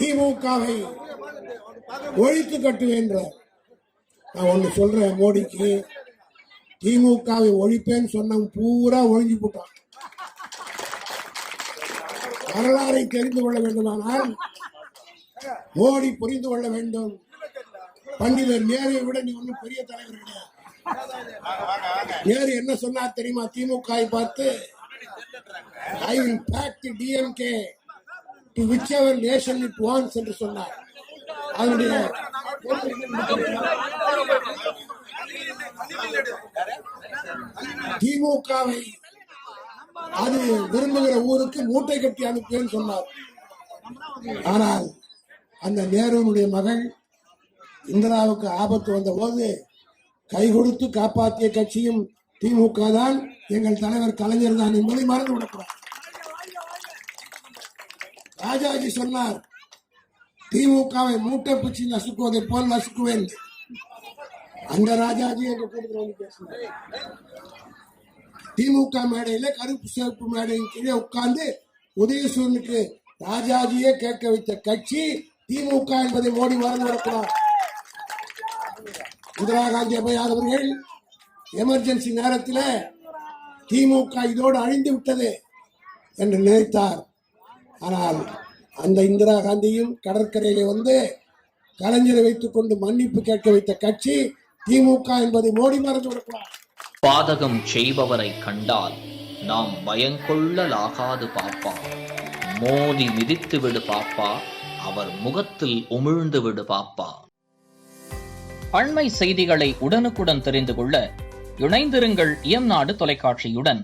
திமுகவை ஒழித்து கட்டுவேன். நான் ஒண்ணு சொல்றேன் மோடிக்கு, திமுகவை ஒழிப்பேன்னு சொன்னவன் பூரா ஒழிஞ்சு போட்டான். வரலாறை தெரிந்து கொள்ள வேண்டுமானால் மோடி புரிந்து கொள்ள வேண்டும். பண்டிதர் நேருவை விட நீ ஒன்னும் பெரிய தலைவர் கிடையாது. நேரு என்ன சொன்னார் தெரியுமா? திமுகவை பார்த்து, I will pack the DMK to whichever nation it wants என்று சொன்னார். அதனுடைய திமுகவை அது விரும்புகிற ஊருக்கு மூட்டை கட்டி அனுப்புவேன்னு சொன்னார். ஆனால் அந்த நேருனுடைய மகள் இந்திராவுக்கு ஆபத்து வந்த போது கை கொடுத்து காப்பாற்றிய கட்சியும் திமுக தான், எங்கள் தலைவர் கலைஞர் தான் என்பதை மறந்து விடக்கூடாது. ராஜாஜி சொன்னார், திமுகவை மூட்டை பிச்சு நசுக்குவதை போல் நசுக்குவேன். அந்த ராஜாஜி எங்க கூட்டத்தில் வந்து பேசினார். திமுக மேடையில கருப்பு சிவப்பு மேடையின் கீழே உட்கார்ந்து உதயசூரனுக்கு ராஜாஜியே கேட்க வைத்த கட்சி திமுக என்பதை மோடி மறந்து விடக்கூடாது. இந்திரா காந்தி அம்மையார் எமர்ஜென்சி நேரத்தில் திமுக இதோடு அழிந்து விட்டது என்று நினைத்தார். ஆனால் அந்த இந்திரா காந்தியும் கடற்கரையிலே வந்து கலைஞரை வைத்துக் கொண்டு மன்னிப்பு கேட்க வைத்த கட்சி திமுக என்பதை மோடி மறந்து விடக்கூடாது. பாதகம் செய்பவரை கண்டால் நாம் பயங்கொள்ளலாகாது பாப்பா, மோதி மிதித்து விடு பாப்பா, அவர் முகத்தில் உமிழ்ந்து விடு பாப்பா. அண்மை செய்திகளை உடனுக்குடன் தெரிந்து கொள்ள இணைந்திருங்கள் இயம்நாடு தொலைக்காட்சியுடன்.